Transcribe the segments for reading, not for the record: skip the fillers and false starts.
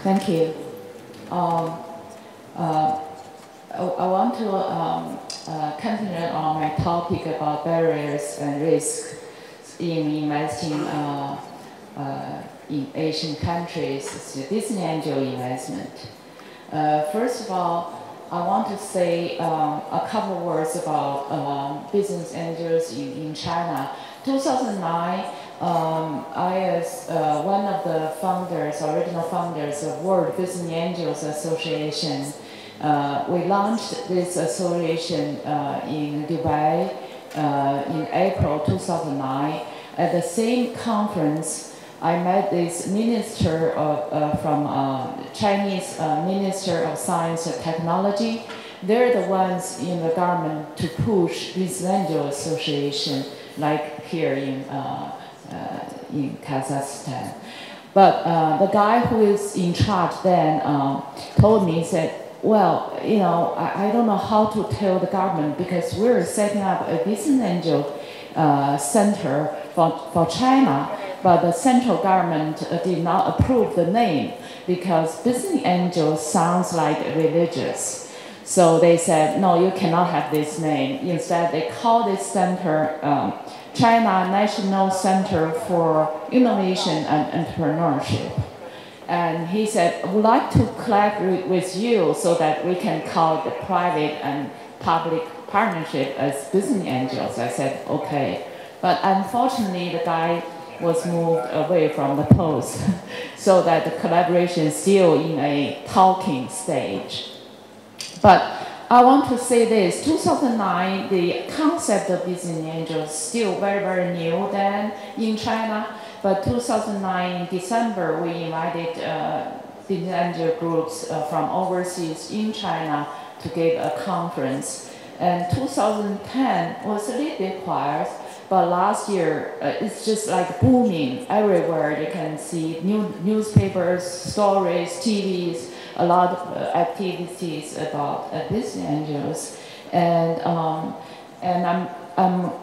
Thank you. I want to continue on my topic about barriers and risks in investing in Asian countries, business angel investment. First of all, I want to say a couple of words about business angels in China. 2009, I as one of the founders, original founders of World Business Angels Association, we launched this association in Dubai in April 2009. At the same conference, I met this minister from Chinese Minister of Science and Technology. They're the ones in the government to push this angel association, like here in Kazakhstan. But the guy who is in charge then told me, said, well, you know, I don't know how to tell the government because we're setting up a business angel center for China, but the central government did not approve the name because business angel sounds like religious. So they said, no, you cannot have this name. Instead, they call this center China National Center for Innovation and Entrepreneurship. And he said, I would like to collaborate with you so that we can call the private and public partnership as business angels. I said, okay. But unfortunately, the guy was moved away from the post so that the collaboration is still in a talking stage. But I want to say this, 2009, the concept of business angels is still very, very new then in China. But 2009, in December, we invited business angel groups from overseas in China to give a conference. And 2010 was a little bit quiet, but last year it's just like booming everywhere. You can see newspapers, stories, TVs, a lot of activities about business angels. And I'm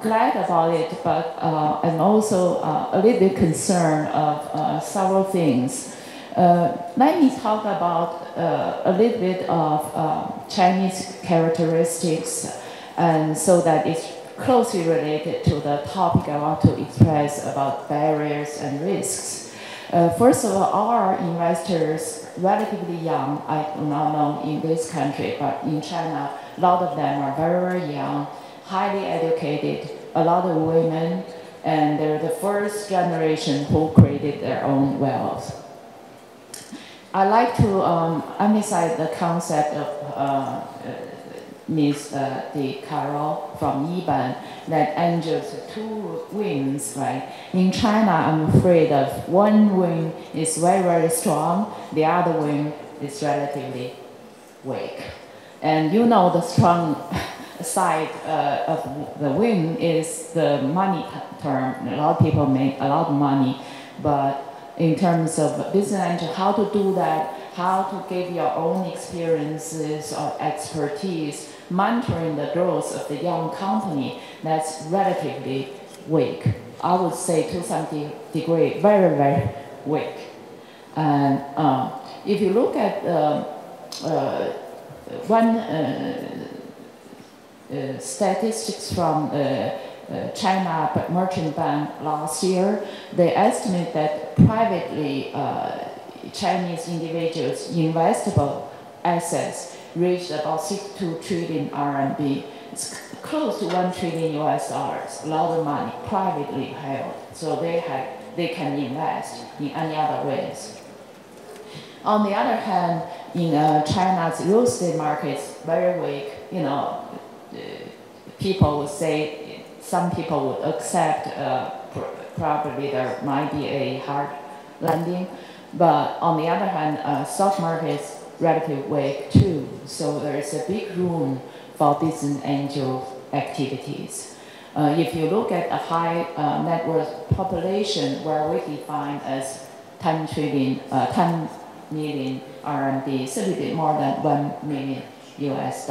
glad about it, but I'm also a little bit concerned of several things. Let me talk about a little bit of Chinese characteristics, and so that it's closely related to the topic I want to express about barriers and risks. First of all, our investors relatively young. I do not know in this country, but in China, a lot of them are very, very young, highly educated, a lot of women, and they're the first generation who created their own wealth. I like to emphasize the concept of Ms. De Carol from Iban, that angels two wings, right? In China, I'm afraid of one wing is very, very strong, the other wing is relatively weak. And you know the strong side of the wing is the money term. A lot of people make a lot of money, but in terms of business angel, how to do that, how to give your own experiences or expertise, monitoring the growth of the young company, that's relatively weak. I would say to some degree, very, very weak. And if you look at statistics from China Merchant Bank last year, they estimate that privately Chinese individuals' investable assets reached about 62 trillion RMB. It's close to $1 trillion US, a lot of money, privately held. So they can invest in any other ways. On the other hand, in China's real estate market is very weak. You know, people would say, some people would accept probably there might be a hard landing. But on the other hand, stock market is relatively weak too. So there is a big room for business angel activities. If you look at a high net worth population, where we define as 10 million RMB, it's a little bit more than $1 million US.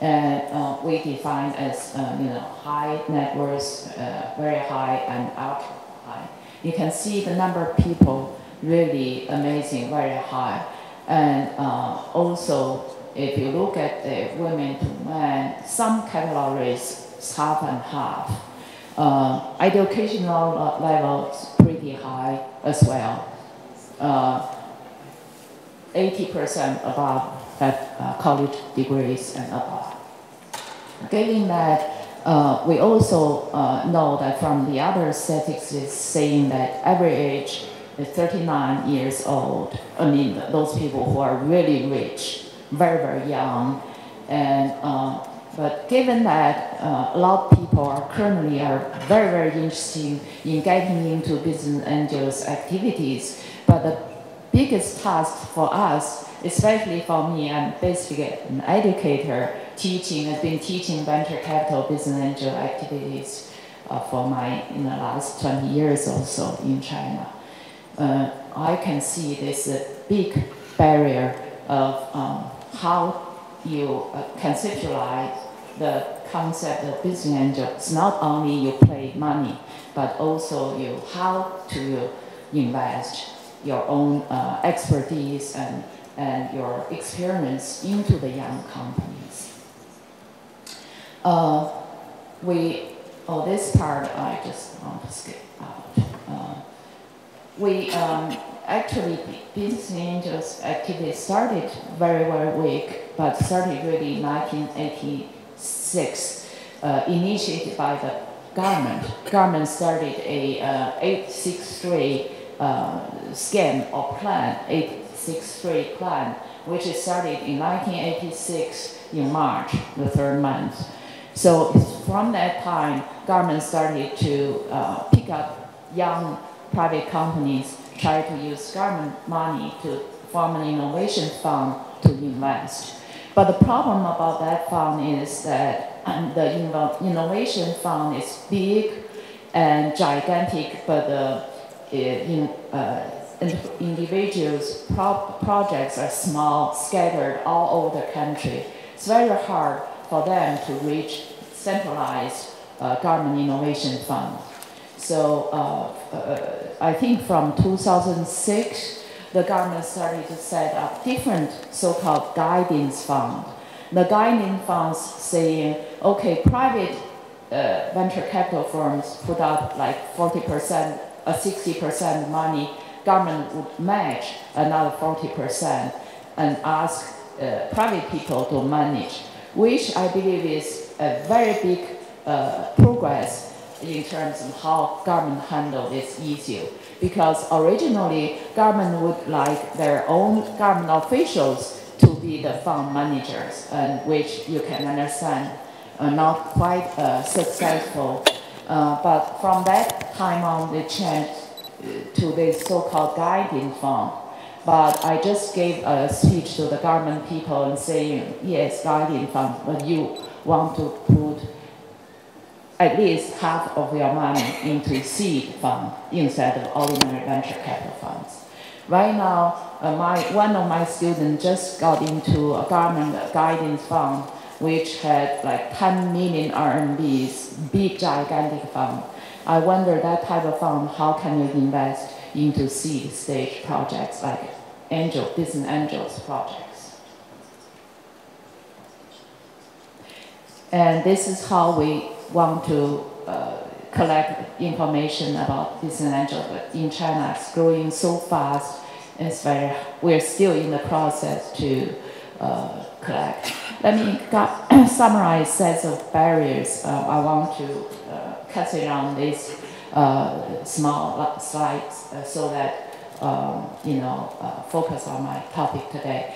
And we define as high net worth, very high and ultra high. You can see the number of people really amazing, very high. And also, if you look at the women to men, some categories is half and half. Educational level is pretty high as well. 80% above have college degrees and above. Given that, we also know that from the other statistics saying that average age is 39 years old. I mean, those people who are really rich, very, very young. And, but given that a lot of people are currently very, very interested in getting into business angels activities, but the biggest task for us, especially for me, I'm basically an educator, I've been teaching venture capital business angel activities in the last 20 years or so in China. I can see this big barrier of how you conceptualize the concept of business angel. It's not only you play money, but also how to invest your own expertise and your experience into the young companies. This part I just want to skip out. Actually, business angels activity started very, very weak, but started really in 1986, initiated by the government. Government started a 863 scheme or plan, 863 plan, which is started in 1986 in March, the 3rd month. So from that time, government started to pick up young private companies, try to use government money to form an innovation fund to invest. But the problem about that fund is that the innovation fund is big and gigantic, but the individuals' projects are small, scattered all over the country. It's very hard for them to reach centralized government innovation fund. So I think from 2006, the government started to set up different so-called guidance funds. The guidance funds saying, okay, private venture capital firms put up like 40%, 60% money, government would match another 40% and ask private people to manage, which I believe is a very big progress in terms of how government handle this issue. Because originally, government would like their own government officials to be the fund managers, and which you can understand are not quite successful. But from that time on, they changed to this so-called guiding fund. But I just gave a speech to the government people and saying, yes, guiding fund, but you want to put at least half of your money into seed fund instead of ordinary venture capital funds. Right now, one of my students just got into a government guidance fund, which had like 10 million RMBs, big, gigantic fund. I wonder that type of fund, how can you invest into seed stage projects like business angels projects? And this is how we want to collect information about business angel. But in China, it's growing so fast. We're still in the process to collect. Let me summarize sets of barriers. I want to concentrate on these small slides so that focus on my topic today.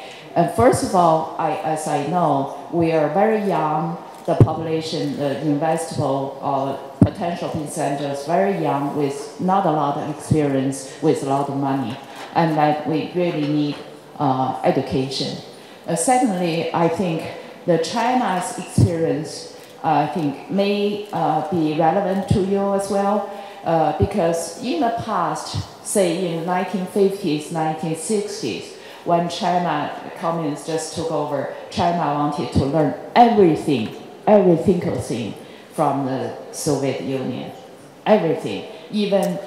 First of all, as I know, we are very young. The population, the investable or potential business angels, very young with not a lot of experience, with a lot of money, and that we really need education. Secondly, I think the China's experience, I think, may be relevant to you as well, because in the past, say in 1950s, 1960s, when China communists just took over, China wanted to learn everything from the Soviet Union, everything, even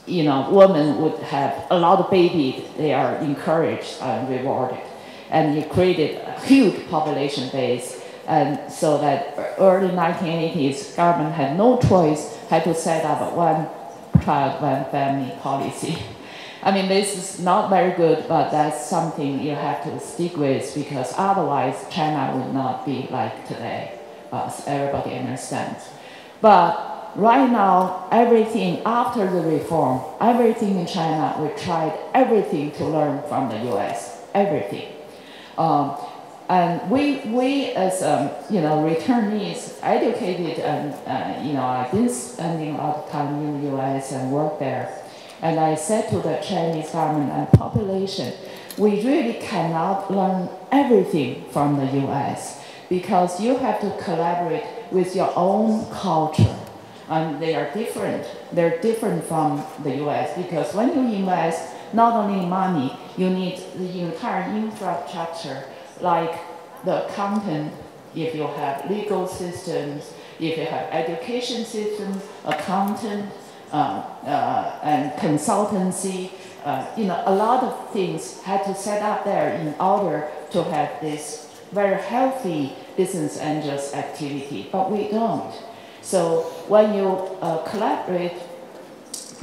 women would have a lot of babies, they are encouraged and rewarded. And it created a huge population base. And so that early 1980s, government had no choice, had to set up a one child, one family policy. I mean, this is not very good, but that's something you have to stick with, because otherwise China would not be like today, as everybody understands. But right now, everything after the reform, everything in China, we tried everything to learn from the US, everything. And we as returnees, educated, and I've been spending a lot of time in the US and work there. And I said to the Chinese government and population, we really cannot learn everything from the US, because you have to collaborate with your own culture. And they are different. They're different from the US, because when you invest not only money, you need the entire infrastructure, like the accountant, if you have legal systems, if you have education systems, accountant, and consultancy, a lot of things had to set up there in order to have this very healthy business angels activity, but we don't. So when you collaborate,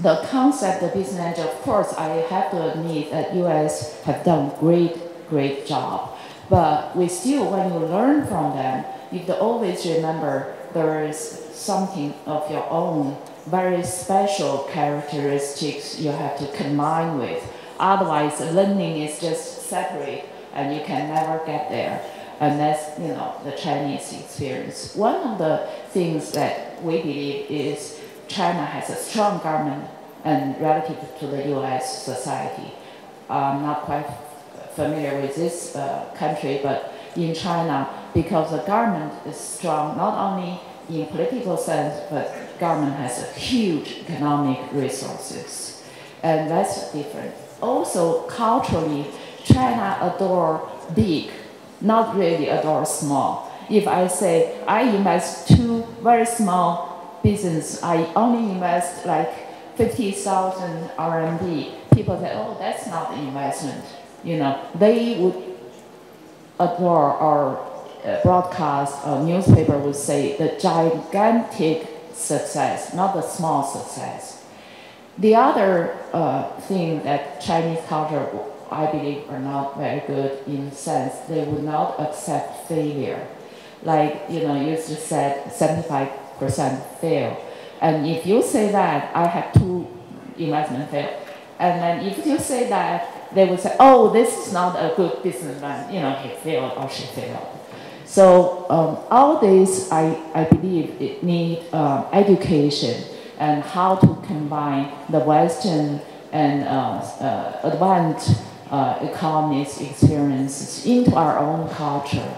the concept of business angel, of course, I have to admit that US have done great job. But we still, when you learn from them, you have to always remember there is something of your own very special characteristics you have to combine with. Otherwise, learning is just separate and you can never get there. And that's, the Chinese experience. One of the things that we believe is China has a strong government and relative to the US society. I'm not quite familiar with this country, but in China, because the government is strong, not only in political sense, but government has a huge economic resources. And that's different. Also, culturally, China adore big, not really adore small. If I say, I invest two very small business, I only invest like 50,000 RMB, people say, oh, that's not investment. They would adore or broadcast or newspaper would say the gigantic success, not the small success. The other thing that Chinese culture, I believe, are not very good in the sense they would not accept failure. Like, you just said 75% fail. And if you say that, I have two investment fail. And then if you say that, they would say, oh, this is not a good businessman, he failed or she failed. So all this, I believe, it need education and how to combine the Western and advanced economist experiences into our own culture.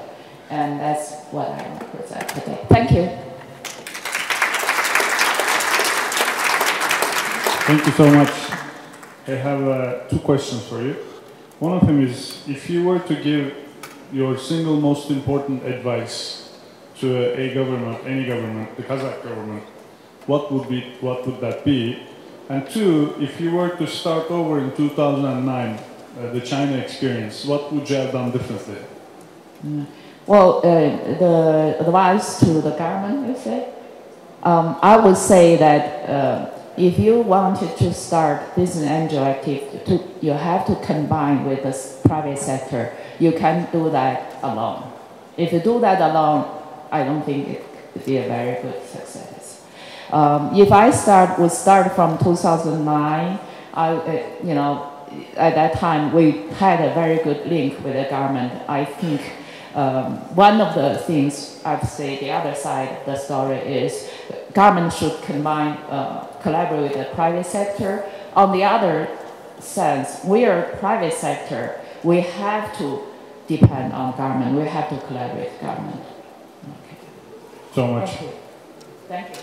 And that's what I want to present today. Thank you. Thank you so much. I have two questions for you. One of them is, if you were to give your single most important advice to a government, any government, the Kazakh government, what would that be? And two, if you were to start over in 2009, the China experience, what would you have done differently? Well, the advice to the government, you say? I would say that if you wanted to start business angel activity, you have to combine with the private sector. You can't do that alone. If you do that alone, I don't think it would be a very good success. If I would start from 2009, at that time we had a very good link with the government. I think one of the things I'd say, the other side of the story is government should collaborate with the private sector. On the other sense, we are private sector. We have to depend on government. We have to collaborate with government. Okay. So much. Thank you. Thank you.